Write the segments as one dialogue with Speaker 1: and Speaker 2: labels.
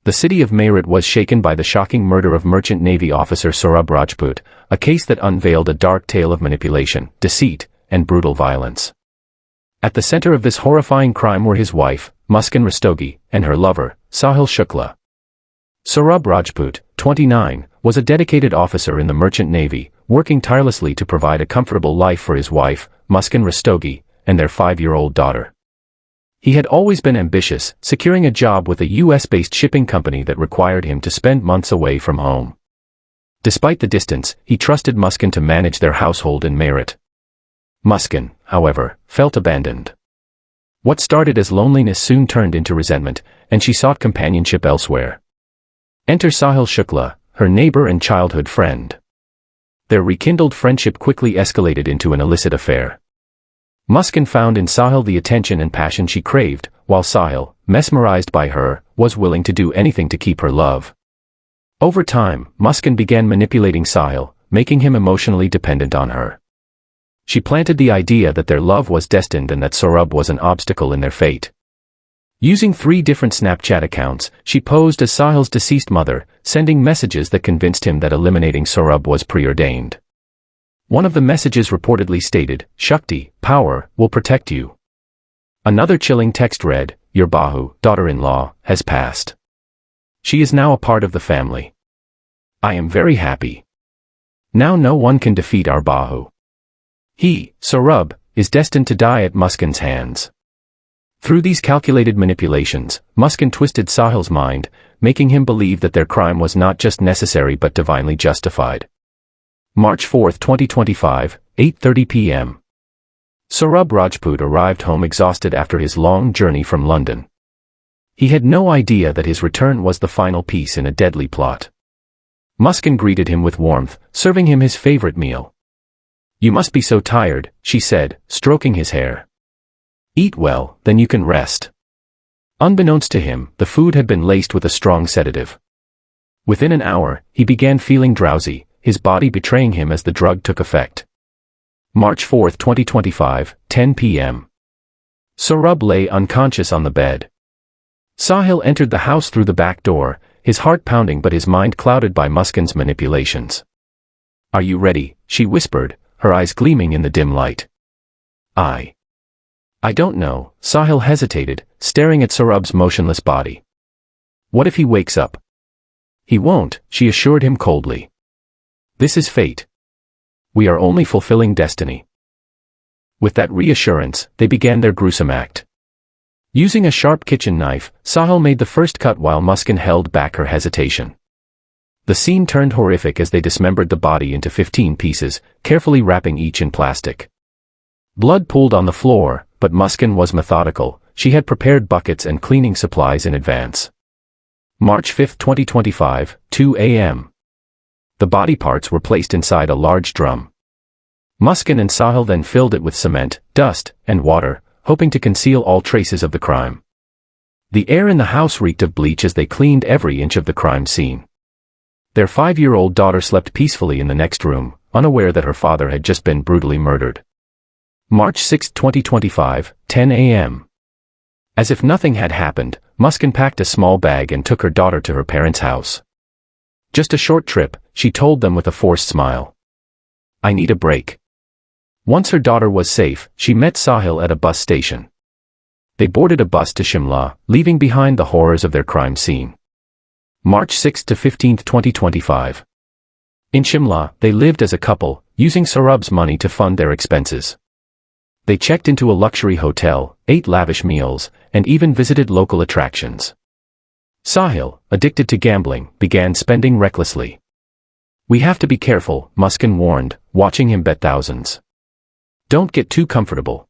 Speaker 1: The city of Meerut was shaken by the shocking murder of Merchant Navy officer Saurabh Rajput, a case that unveiled a dark tale of manipulation, deceit, and brutal violence. At the center of this horrifying crime were his wife, Muskan Rastogi, and her lover, Sahil Shukla. Saurabh Rajput, 29, was a dedicated officer in the Merchant Navy, working tirelessly to provide a comfortable life for his wife, Muskan Rastogi, and their 5-year-old daughter. He had always been ambitious, securing a job with a US-based shipping company that required him to spend months away from home. Despite the distance, he trusted Muskan to manage their household in Meerut. Muskan, however, felt abandoned. What started as loneliness soon turned into resentment, and she sought companionship elsewhere. Enter Sahil Shukla, her neighbor and childhood friend. Their rekindled friendship quickly escalated into an illicit affair. Muskan found in Sahil the attention and passion she craved, while Sahil, mesmerized by her, was willing to do anything to keep her love. Over time, Muskan began manipulating Sahil, making him emotionally dependent on her. She planted the idea that their love was destined and that Saurabh was an obstacle in their fate. Using 3 different Snapchat accounts, she posed as Sahil's deceased mother, sending messages that convinced him that eliminating Saurabh was preordained. One of the messages reportedly stated, "Shakti, power, will protect you." Another chilling text read, "Your Bahu, daughter-in-law, has passed. She is now a part of the family. I am very happy. Now no one can defeat our Bahu. He, Saurabh, is destined to die at Muskan's hands." Through these calculated manipulations, Muskan twisted Sahil's mind, making him believe that their crime was not just necessary but divinely justified. March 4, 2025, 8:30 p.m. Saurabh Rajput arrived home exhausted after his long journey from London. He had no idea that his return was the final piece in a deadly plot. Muskan greeted him with warmth, serving him his favorite meal. "You must be so tired," she said, stroking his hair. "Eat well, then you can rest." Unbeknownst to him, the food had been laced with a strong sedative. Within an hour, he began feeling drowsy, his body betraying him as the drug took effect. March 4, 2025, 10 p.m. Saurabh lay unconscious on the bed. Sahil entered the house through the back door, his heart pounding but his mind clouded by Muskan's manipulations. "Are you ready?" she whispered, her eyes gleaming in the dim light. I don't know," Sahil hesitated, staring at Saurabh's motionless body. "What if he wakes up?" "He won't," she assured him coldly. "This is fate. We are only fulfilling destiny." With that reassurance, they began their gruesome act. Using a sharp kitchen knife, Sahil made the first cut while Muskan held back her hesitation. The scene turned horrific as they dismembered the body into 15 pieces, carefully wrapping each in plastic. Blood pooled on the floor, but Muskan was methodical. She had prepared buckets and cleaning supplies in advance. March 5, 2025, 2 a.m. The body parts were placed inside a large drum. Muskan and Sahil then filled it with cement, dust, and water, hoping to conceal all traces of the crime. The air in the house reeked of bleach as they cleaned every inch of the crime scene. Their 5-year-old daughter slept peacefully in the next room, unaware that her father had just been brutally murdered. March 6, 2025, 10 a.m. As if nothing had happened, Muskan packed a small bag and took her daughter to her parents' house. "Just a short trip," she told them with a forced smile. "I need a break." Once her daughter was safe, she met Sahil at a bus station. They boarded a bus to Shimla, leaving behind the horrors of their crime scene. March 6 to 15, 2025. In Shimla, they lived as a couple, using Saurabh's money to fund their expenses. They checked into a luxury hotel, ate lavish meals, and even visited local attractions. Sahil, addicted to gambling, began spending recklessly. "We have to be careful," Muskan warned, watching him bet thousands. "Don't get too comfortable."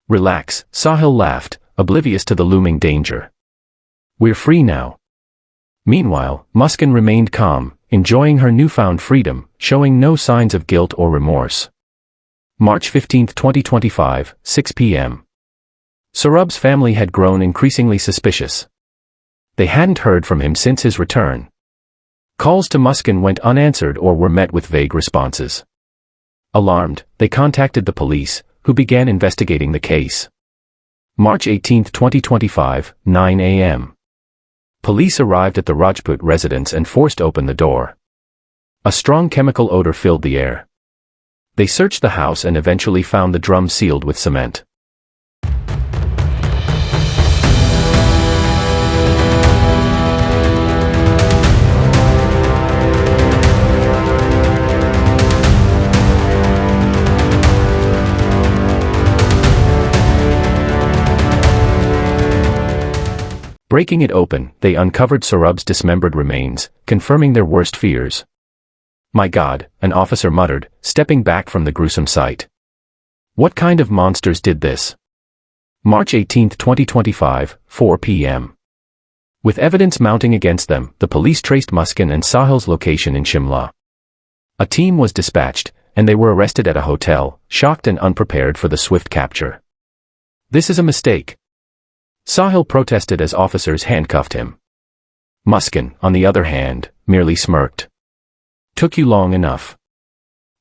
Speaker 1: "Relax," Sahil laughed, oblivious to the looming danger. "We're free now." Meanwhile, Muskan remained calm, enjoying her newfound freedom, showing no signs of guilt or remorse. March 15, 2025, 6 p.m. Saurabh's family had grown increasingly suspicious. They hadn't heard from him since his return. Calls to Muskan went unanswered or were met with vague responses. Alarmed, they contacted the police, who began investigating the case. March 18, 2025, 9 a.m. Police arrived at the Rajput residence and forced open the door. A strong chemical odor filled the air. They searched the house and eventually found the drum sealed with cement. Breaking it open, they uncovered Saurabh's dismembered remains, confirming their worst fears. "My God," an officer muttered, stepping back from the gruesome sight. "What kind of monsters did this?" March 18, 2025, 4 p.m. With evidence mounting against them, the police traced Muskan and Sahil's location in Shimla. A team was dispatched, and they were arrested at a hotel, shocked and unprepared for the swift capture. "This is a mistake." Sahil protested as officers handcuffed him. Muskan, on the other hand, merely smirked. "Took you long enough."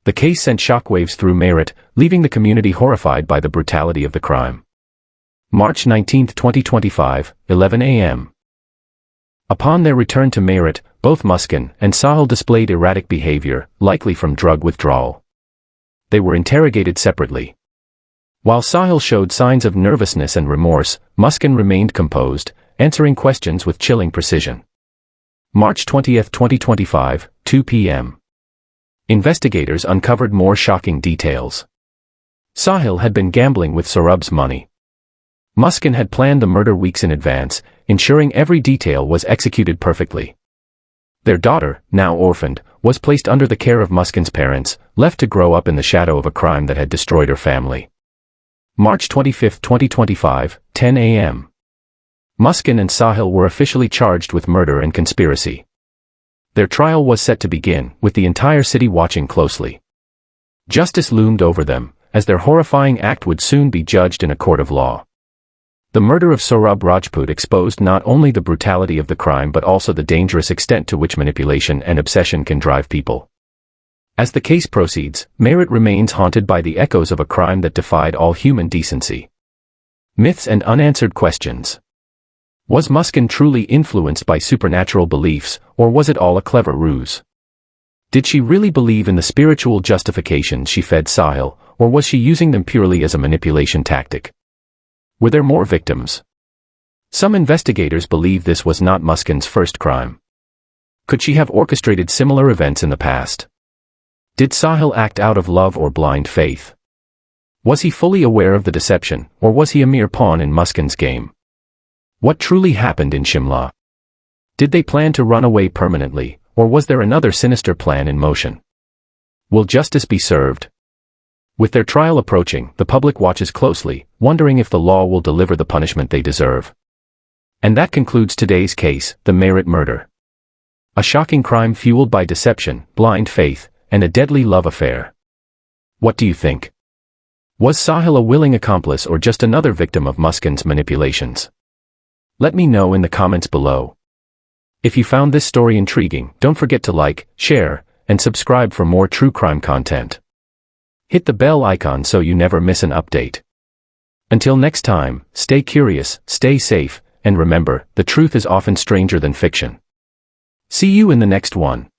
Speaker 1: The case sent shockwaves through Meerut, leaving the community horrified by the brutality of the crime. March 19, 2025, 11 a.m. Upon their return to Meerut, both Muskan and Sahil displayed erratic behavior, likely from drug withdrawal. They were interrogated separately. While Sahil showed signs of nervousness and remorse, Muskan remained composed, answering questions with chilling precision. March 20, 2025, 2 p.m. Investigators uncovered more shocking details. Sahil had been gambling with Saurabh's money. Muskan had planned the murder weeks in advance, ensuring every detail was executed perfectly. Their daughter, now orphaned, was placed under the care of Muskan's parents, left to grow up in the shadow of a crime that had destroyed her family. March 25, 2025, 10 a.m. Muskan and Sahil were officially charged with murder and conspiracy. Their trial was set to begin, with the entire city watching closely. Justice loomed over them, as their horrifying act would soon be judged in a court of law. The murder of Saurabh Rajput exposed not only the brutality of the crime but also the dangerous extent to which manipulation and obsession can drive people. As the case proceeds, Meerut remains haunted by the echoes of a crime that defied all human decency. Myths and unanswered questions. Was Muskan truly influenced by supernatural beliefs, or was it all a clever ruse? Did she really believe in the spiritual justifications she fed Sahil, or was she using them purely as a manipulation tactic? Were there more victims? Some investigators believe this was not Muskan's first crime. Could she have orchestrated similar events in the past? Did Sahil act out of love or blind faith? Was he fully aware of the deception, or was he a mere pawn in Muskan's game? What truly happened in Shimla? Did they plan to run away permanently, or was there another sinister plan in motion? Will justice be served? With their trial approaching, the public watches closely, wondering if the law will deliver the punishment they deserve. And that concludes today's case, the Meerut murder. A shocking crime fueled by deception, blind faith, and a deadly love affair. What do you think? Was Sahil a willing accomplice or just another victim of Muskan's manipulations? Let me know in the comments below. If you found this story intriguing, don't forget to like, share, and subscribe for more true crime content. Hit the bell icon so you never miss an update. Until next time, stay curious, stay safe, and remember, the truth is often stranger than fiction. See you in the next one.